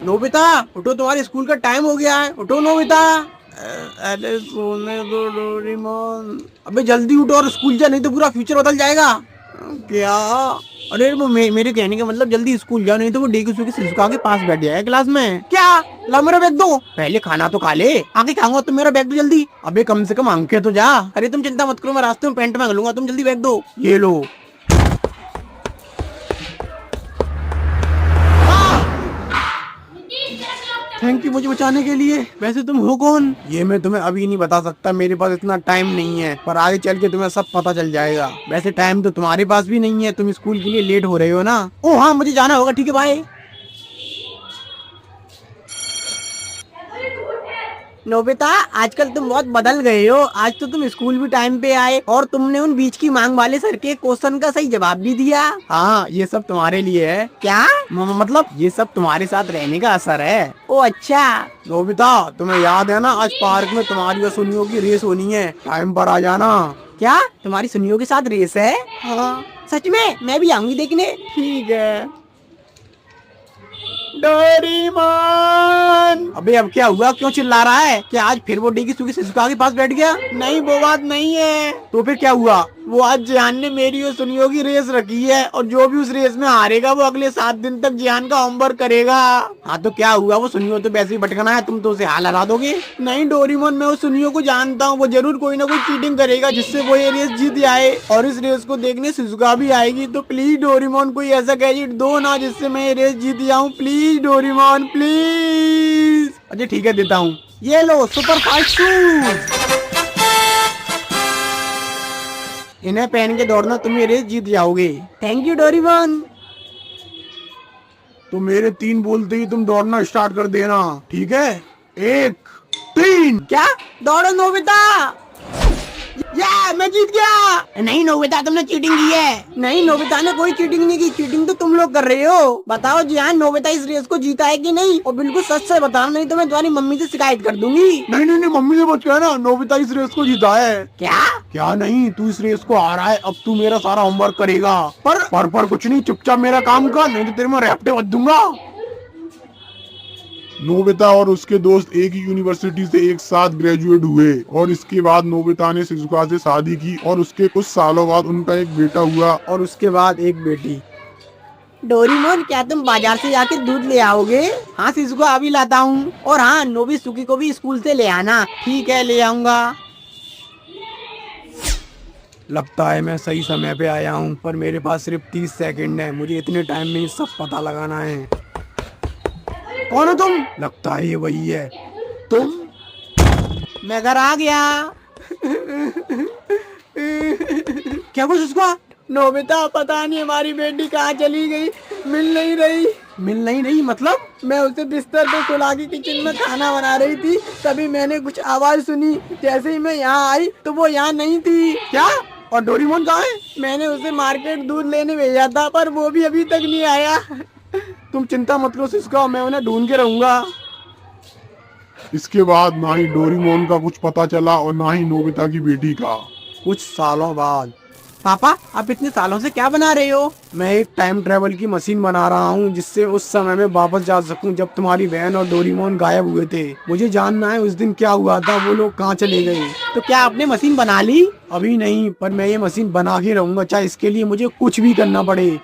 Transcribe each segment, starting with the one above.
Nobita उठो, तुम्हारे school का टाइम हो गया है। उठो नोबिता। अरे सोने दो डोरेमोन। अबे जल्दी उठो और स्कूल जा, नहीं तो पूरा फ्यूचर बदल जाएगा। क्या? अरे वो मेरे कहने का मतलब जल्दी स्कूल जाओ, नहीं तो वो डेकुसु के शिजुका के पास बैठ जाएगा क्लास में। क्या? ला मेरा बैग दो। पहले खाना तो खा ले, आगे खाऊंगा। तुम मेरा बैग दो जल्दी। अबे कम से कम अंके तो जा। अरे तुम चिंता मत करो, मैं रास्ते में पैंट मांग लूंगा, तुम जल्दी बैग दो। ये लो। थैंक यू मुझे बचाने के लिए। वैसे तुम हो कौन? ये मैं तुम्हें अभी नहीं बता सकता, मेरे पास इतना टाइम नहीं है, पर आगे चल के तुम्हें सब पता चल जाएगा। वैसे टाइम तो तुम्हारे पास भी नहीं है, तुम स्कूल के लिए लेट हो रहे हो ना। ओ हाँ, मुझे जाना होगा, ठीक है बाय। नोबिता आजकल तुम बहुत बदल गए हो। आज तो तुम स्कूल भी टाइम पे आए और तुमने उन बीच की मांग वाले सर के क्वेश्चन का सही जवाब भी दिया। हाँ ये सब तुम्हारे लिए है। क्या? मतलब ये सब तुम्हारे साथ रहने का असर है। ओ अच्छा। नोबिता तुम्हें याद है ना, आज पार्क में तुम्हारी और सुनियो की रेस होनी है, टाइम पर आ जाना। क्या तुम्हारी सुनियो के साथ रेस है? हाँ सच में, मैं भी आऊंगी देखने। ठीक है। डोरेमोन! अबे अब क्या हुआ, क्यों चिल्ला रहा है? क्या आज फिर वो डेकिसुकी शिजुका के पास बैठ गया? नहीं वो बात नहीं है। तो फिर क्या हुआ? वो आज जियान ने मेरी और सुनियो की रेस रखी है और जो भी उस रेस में हारेगा वो अगले 7 दिन तक जियान का होमवर्क करेगा। हाँ तो क्या हुआ, वो सुनियो तो वैसे ही भटकना है, तुम तो उसे हाल हरा दोगे। नहीं डोरेमोन, मैं उस सुनियो को जानता हूँ, वो जरूर कोई ना कोई चीटिंग करेगा जिससे वो ये रेस जीत जाए। और इस रेस को देखने शिजुका भी आएगी, तो प्लीज डोरेमोन कोई ऐसा गैजेट दो ना जिससे मैं ये रेस जीत जाऊँ। Please Doraemon please. अच्छा ठीक है देता हूँ, ये लो सुपर फास्ट शूज। इन्हें पहन के दौड़ना, तुम ये रेस जीत जाओगे। Thank you Doraemon. तो मेरे 3 बोलते ही तुम दौड़ना स्टार्ट कर देना, ठीक है? 1 3। क्या? दौड़ो नोबिता। या मैं जीत गया। नहीं नोबिता तुमने चीटिंग की है। नहीं नोबिता ने कोई चीटिंग नहीं की, चीटिंग तो तुम लोग कर रहे हो। बताओ जियान, नोबिता इस रेस को जीता है कि नहीं? और बिल्कुल सच से बताना, नहीं तो मैं तुम्हारी मम्मी से शिकायत कर दूंगी। नहीं नहीं नहीं, मम्मी से बच गया ना, नोबिता इस रेस को जीता है। क्या? क्या नहीं, तू इस रेस को हारा है, अब तू मेरा सारा होमवर्क करेगा। पर कुछ नहीं, चुपचाप मेरा काम कर, नहीं तो तेरे में रैप्टे बच दूंगा। नोबिता और उसके दोस्त एक ही यूनिवर्सिटी से एक साथ ग्रेजुएट हुए और इसके बाद नोबिता ने शिजुका से शादी की और उसके कुछ सालों बाद उनका एक बेटा हुआ और उसके बाद एक बेटी। डोरेमोन क्या तुम बाजार से जाके दूध ले आओगे? हाँ शिजुका अभी लाता हूँ। और हाँ नोबिसुकी को भी स्कूल से ले आना। ठीक है ले आऊंगा। लगता है मैं सही समय पे आया हूँ, पर मेरे पास सिर्फ 30 सेकंड है, मुझे इतने टाइम में सब पता लगाना है। कौन हो तुम? लगता है ये वही है। तुम? मैं घर आ गया। क्या कुछ उसका? नोबिता पता नहीं हमारी बेटी कहाँ चली गई, मिल नहीं रही। मिल नहीं रही मतलब? मैं उसे बिस्तर पे सुला के किचन में खाना बना रही थी, तभी मैंने कुछ आवाज सुनी। जैसे ही मैं यहाँ आई तो वो यहाँ नहीं थी। क्या? और डोरेमोन कहाँ है? मैंने उसे मार्केट दूध लेने भेजा था, पर वो भी अभी तक नहीं आया। तुम चिंता मत लो सिस्का, मैं उन्हें ढूंढ के रहूंगा। इसके बाद ना ही डोरेमोन का कुछ पता चला और ना ही नोबिता की बेटी का। कुछ सालों बाद। पापा आप इतने सालों से क्या बना रहे हो? मैं एक टाइम ट्रेवल की मशीन बना रहा हूँ, जिससे उस समय में वापस जा सकूँ जब तुम्हारी बहन और डोरेमोन गायब हुए थे। मुझे जानना है उस दिन क्या हुआ था, वो लोग कहाँ चले गए। तो क्या आपने मशीन बना ली? अभी नहीं, पर मैं ये मशीन बना के रहूंगा, चाहे इसके लिए मुझे कुछ भी करना पड़े।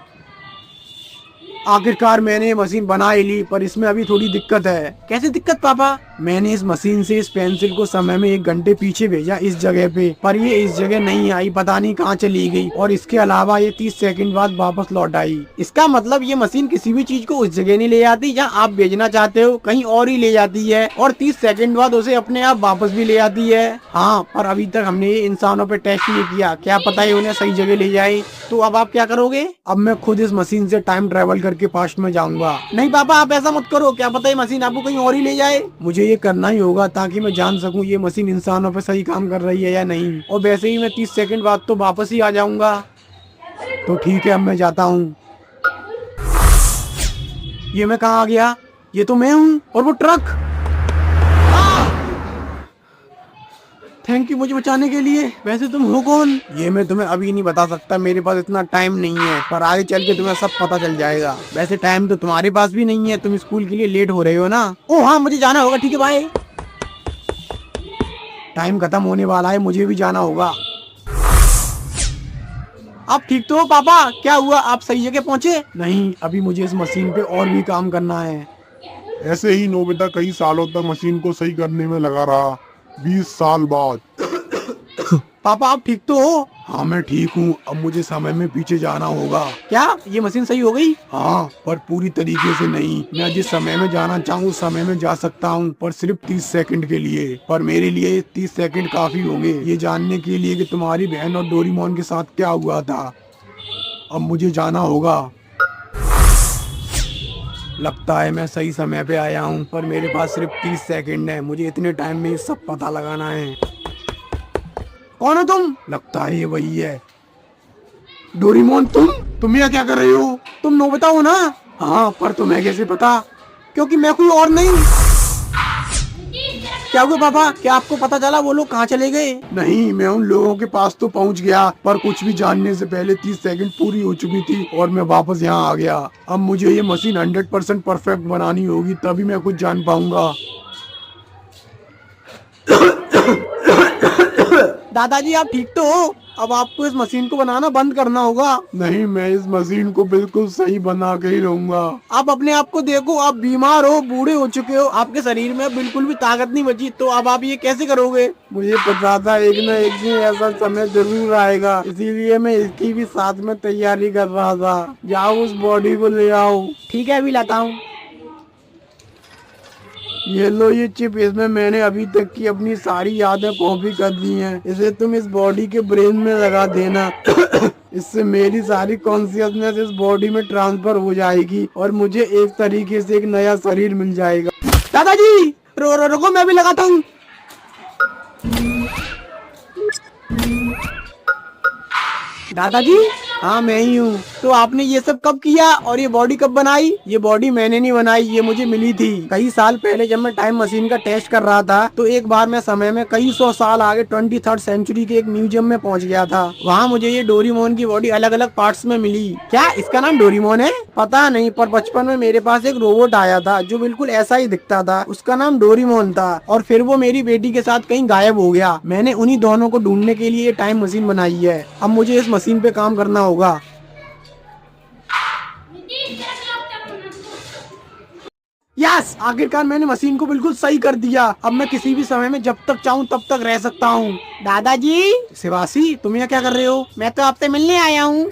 आखिरकार मैंने ये मशीन बना ही ली, पर इसमें अभी थोड़ी दिक्कत है। कैसे दिक्कत पापा? मैंने इस मशीन से इस पेंसिल को समय में 1 घंटे पीछे भेजा इस जगह पे, पर ये इस जगह नहीं आई, पता नहीं कहाँ चली गई। और इसके अलावा ये 30 सेकंड बाद वापस लौट आई। इसका मतलब ये मशीन किसी भी चीज को उस जगह नहीं ले जाती जहाँ आप भेजना चाहते हो, कहीं और ही ले जाती है, और 30 सेकंड बाद उसे अपने आप वापस भी ले जाती है। हाँ, पर अभी तक हमने ये इंसानों पे टेस्ट नहीं किया, क्या पता है उन्हें सही जगह ले जाए। तो अब आप क्या करोगे? अब मैं खुद इस मशीन से टाइम ट्रेवल करके पास्ट में जाऊंगा। नहीं पापा आप ऐसा मत करो, क्या पता है मशीन आपको कहीं और ही ले जाए। मुझे ये करना ही होगा ताकि मैं जान सकूं ये मशीन इंसानों पे सही काम कर रही है या नहीं। और वैसे ही मैं 30 सेकंड बाद तो वापस ही आ जाऊंगा। तो ठीक है अब मैं जाता हूँ। ये मैं कहाँ आ गया? ये तो मैं हूँ और वो ट्रक। थैंक यू मुझे बचाने के लिए। वैसे तुम हो कौन? ये मैं तुम्हें अभी नहीं बता सकता, मेरे पास इतना टाइम नहीं है, पर आगे चल के तुम्हें सब पता चल जाएगा। वैसे टाइम तो तुम्हारे पास भी नहीं है, तुम स्कूल के लिए लेट हो रहे हो ना। ओ हाँ मुझे जाना होगा, ठीक है बाय। टाइम खत्म होने वाला है, मुझे भी जाना होगा। आप ठीक तो हो पापा? क्या हुआ, आप सही जगह पहुँचे? नहीं, अभी मुझे इस मशीन पे और भी काम करना है। ऐसे ही नोबिता कई सालों तक मशीन को सही करने में लगा रहा। 20 साल बाद। पापा आप ठीक तो हो? हाँ मैं ठीक हूँ, अब मुझे समय में पीछे जाना होगा। क्या ये मशीन सही हो गई? हाँ पर पूरी तरीके से नहीं। मैं जिस समय में जाना चाहूँ उस समय में जा सकता हूँ, पर सिर्फ 30 सेकंड के लिए। पर मेरे लिए 30 सेकंड काफी होंगे ये जानने के लिए कि तुम्हारी बहन और डोरेमोन के साथ क्या हुआ था। अब मुझे जाना होगा। लगता है मैं सही समय पे आया हूँ, पर मेरे पास सिर्फ 30 सेकंड है। मुझे इतने टाइम में ये सब पता लगाना है। कौन हो तुम? लगता है ये वही है। डोरेमोन तुम यहाँ क्या कर रहे हो? तुम नोबिता हो ना? हाँ पर तुम्हें कैसे पता? क्योंकि मैं कोई और नहीं। क्या हुआ पापा, क्या आपको पता चला वो लोग कहाँ चले गए? नहीं, मैं उन लोगों के पास तो पहुँच गया, पर कुछ भी जानने से पहले 30 सेकंड पूरी हो चुकी थी और मैं वापस यहाँ आ गया। अब मुझे ये मशीन 100% परफेक्ट बनानी होगी, तभी मैं कुछ जान पाऊंगा। दादाजी आप ठीक तो हो? अब आपको इस मशीन को बनाना बंद करना होगा। नहीं, मैं इस मशीन को बिल्कुल सही बना के ही रहूंगा। आप अपने आप को देखो, आप बीमार हो, बूढ़े हो चुके हो, आपके शरीर में बिल्कुल भी ताकत नहीं बची, तो अब आप ये कैसे करोगे? मुझे पता था एक न एक दिन ऐसा समय जरूर आएगा, इसीलिए मैं इसकी भी साथ में तैयारी कर रहा था। जाओ उस बॉडी को ले आओ। ठीक है अभी लाता हूँ। ये लो ये चिप, इसमें मैंने अभी तक की अपनी सारी यादें कॉपी कर दी हैं। इसे तुम इस बॉडी के ब्रेन में लगा देना। इससे मेरी सारी कॉन्शियसनेस इस बॉडी में ट्रांसफर हो जाएगी और मुझे एक तरीके से एक नया शरीर मिल जाएगा। दादाजी रुको, मैं भी लगाता हूँ। दादाजी हाँ मैं ही हूँ। तो आपने ये सब कब किया और ये बॉडी कब बनाई? ये बॉडी मैंने नहीं बनाई, ये मुझे मिली थी कई साल पहले जब मैं टाइम मशीन का टेस्ट कर रहा था। तो एक बार मैं समय में कई 100 साल आगे 23rd सेंचुरी के एक म्यूजियम में पहुंच गया था। वहाँ मुझे ये डोरेमोन की बॉडी अलग अलग पार्ट्स में मिली। क्या इसका नाम डोरेमोन है? पता नहीं, पर बचपन में मेरे पास एक रोबोट आया था जो बिल्कुल ऐसा ही दिखता था। उसका नाम डोरेमोन था और फिर वो मेरी बेटी के साथ कहीं गायब हो गया। मैंने उन्हीं दोनों को ढूंढने के लिए टाइम मशीन बनाई है। अब मुझे इस मशीन पे काम करना होगा। यस, आखिरकार मैंने मशीन को बिल्कुल सही कर दिया। अब मैं किसी भी समय में जब तक चाहूँ तब तक रह सकता हूँ। दादाजी शिवासी तुम यहाँ क्या कर रहे हो? मैं तो आपसे मिलने आया हूँ।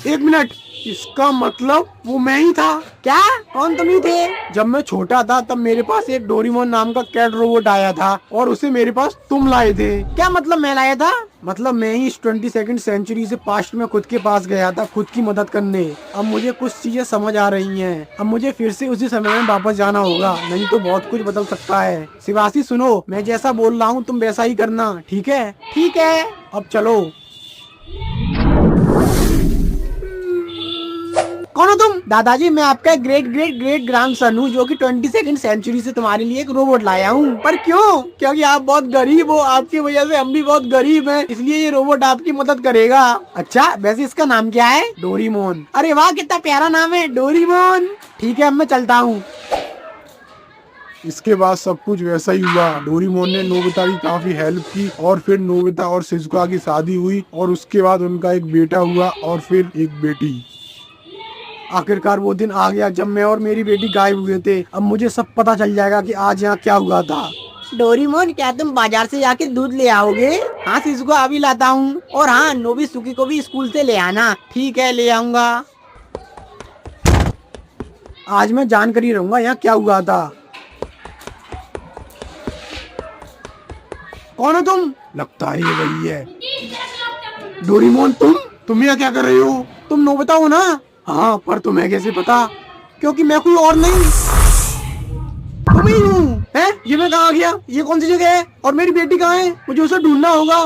एक मिनट, इसका मतलब वो मैं ही था? क्या? कौन तुम ही थे? जब मैं छोटा था तब मेरे पास एक डोरेमोन नाम का कैट रोबोट आया था और उसे मेरे पास तुम लाए थे। क्या मतलब मैं लाया था? मतलब मैं ही इस 22nd सेंचुरी से पास्ट में खुद के पास गया था खुद की मदद करने। अब मुझे कुछ चीजें समझ आ रही हैं। अब मुझे फिर से उसी समय में वापस जाना होगा, नहीं तो बहुत कुछ बदल सकता है। शिवासी सुनो, मैं जैसा बोल रहा हूँ तुम वैसा ही करना, ठीक है? ठीक है, अब चलो। कौन हो तुम? दादाजी मैं आपका ग्रेट ग्रेट ग्रेट ग्रैंडसन हूँ जो कि 22nd सेंचुरी से तुम्हारे लिए एक रोबोट लाया हूँ। पर क्यों? क्योंकि आप बहुत गरीब हो, आपकी वजह से हम भी बहुत गरीब हैं, इसलिए ये रोबोट आपकी मदद करेगा। अच्छा वैसे इसका नाम क्या है? डोरेमोन। अरे वाह कितना प्यारा नाम है, डोरेमोन। ठीक है अब मैं चलता हूँ। इसके बाद सब कुछ वैसा ही हुआ। डोरेमोन ने नोबिता की काफी हेल्प की और फिर नोबिता और शिजुका की शादी हुई और उसके बाद उनका एक बेटा हुआ और फिर एक बेटी। आखिरकार वो दिन आ गया जब मैं और मेरी बेटी गायब हुए थे। अब मुझे सब पता चल जाएगा कि आज यहाँ क्या हुआ था। डोरेमोन क्या तुम बाजार से जाके दूध ले आओगे? हाँ शिजुका अभी लाता हूँ। और हाँ नोबिसुकी को भी स्कूल से ले आना। ठीक है ले आऊंगा। आज मैं जानकर ही रहूंगा यहाँ क्या हुआ था। कौन हो तुम? लगता है ये वही है। डोरेमोन तुम यहाँ क्या कर रहे हो? तुम नोबिता हो ना? हाँ पर तुम्हें कैसे पता? क्योंकि मैं कोई और नहीं, तुम ही हूँ। हैं? ये मैं कहाँ आ गया? ये कौन सी जगह है? और मेरी बेटी कहाँ है? मुझे उसे ढूंढना होगा।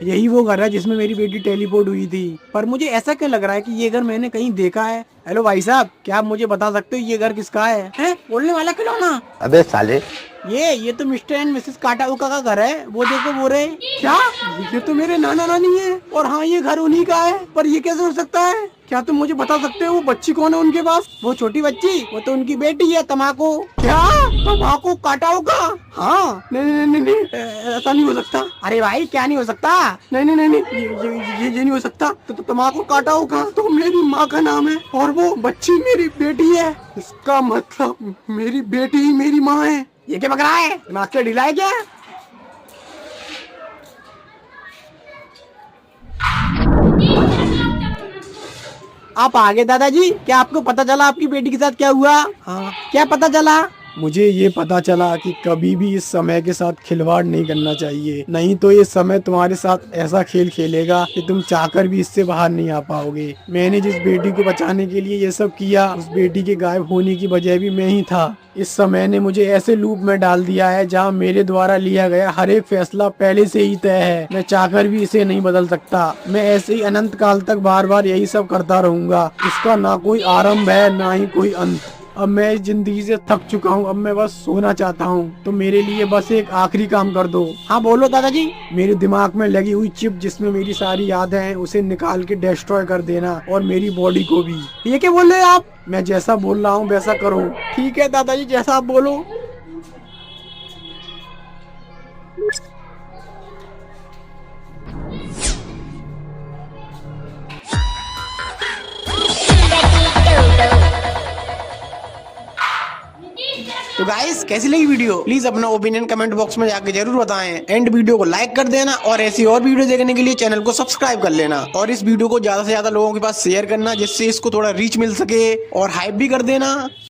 यही वो घर है जिसमें मेरी बेटी टेलीपोर्ट हुई थी। पर मुझे ऐसा क्यों लग रहा है कि ये घर मैंने कहीं देखा है। हेलो भाई साहब, क्या आप मुझे बता सकते हो ये घर किसका है? बोलने वाला खिलौना। अबे साले, ये तो मिस्टर एंड मिसेस काटाउका का घर है। वो देखो वो रहे। क्या? ये तो मेरे नाना नानी है। और हाँ, ये घर उन्हीं का है। पर ये कैसे हो सकता है? क्या तुम मुझे बता सकते हो वो बच्ची कौन है उनके पास? वो छोटी बच्ची, वो तो उनकी बेटी है तमाकू। क्या? तमाकू काटाउका? हाँ। नहीं नहीं नहीं नहीं, ऐसा नहीं हो सकता। अरे भाई, क्या नहीं हो सकता? नहीं नहीं नहीं नहीं, ये नहीं हो सकता। तो तमाकू काटाउका तो मेरी माँ का नाम है और वो बच्ची मेरी बेटी है। इसका मतलब मेरी बेटी ही मेरी माँ है। ये क्या बक रहा है? दिमाग से ढीला है क्या? आप आगे दादाजी, क्या आपको पता चला आपकी बेटी के साथ क्या हुआ? हाँ, क्या पता चला? मुझे ये पता चला कि कभी भी इस समय के साथ खिलवाड़ नहीं करना चाहिए, नहीं तो ये समय तुम्हारे साथ ऐसा खेल खेलेगा कि तुम चाहकर भी इससे बाहर नहीं आ पाओगे। मैंने जिस बेटी को बचाने के लिए ये सब किया, उस बेटी के गायब होने की वजह भी मैं ही था। इस समय ने मुझे ऐसे लूप में डाल दिया है जहाँ मेरे द्वारा लिया गया हर एक फैसला पहले से ही तय है। मैं चाहकर भी इसे नहीं बदल सकता। मैं ऐसे ही अनंत काल तक बार बार यही सब करता रहूंगा। इसका ना कोई आरंभ है ना ही कोई अंत। अब मैं इस जिंदगी से थक चुका हूँ। अब मैं बस सोना चाहता हूँ। तो मेरे लिए बस एक आखिरी काम कर दो। हाँ बोलो दादाजी। मेरे दिमाग में लगी हुई चिप जिसमें मेरी सारी यादें हैं, उसे निकाल के डिस्ट्रॉय कर देना और मेरी बॉडी को भी। ये क्या बोल रहे हैं आप? मैं जैसा बोल रहा हूँ वैसा करो। ठीक है दादाजी, जैसा आप बोलो। तो गाइस, कैसी लगी वीडियो? प्लीज अपना ओपिनियन कमेंट बॉक्स में जाके जरूर बताएं। एंड वीडियो को लाइक कर देना और ऐसी और वीडियो देखने के लिए चैनल को सब्सक्राइब कर लेना। और इस वीडियो को ज्यादा से ज्यादा लोगों के पास शेयर करना जिससे इसको थोड़ा रीच मिल सके और हाइप भी कर देना।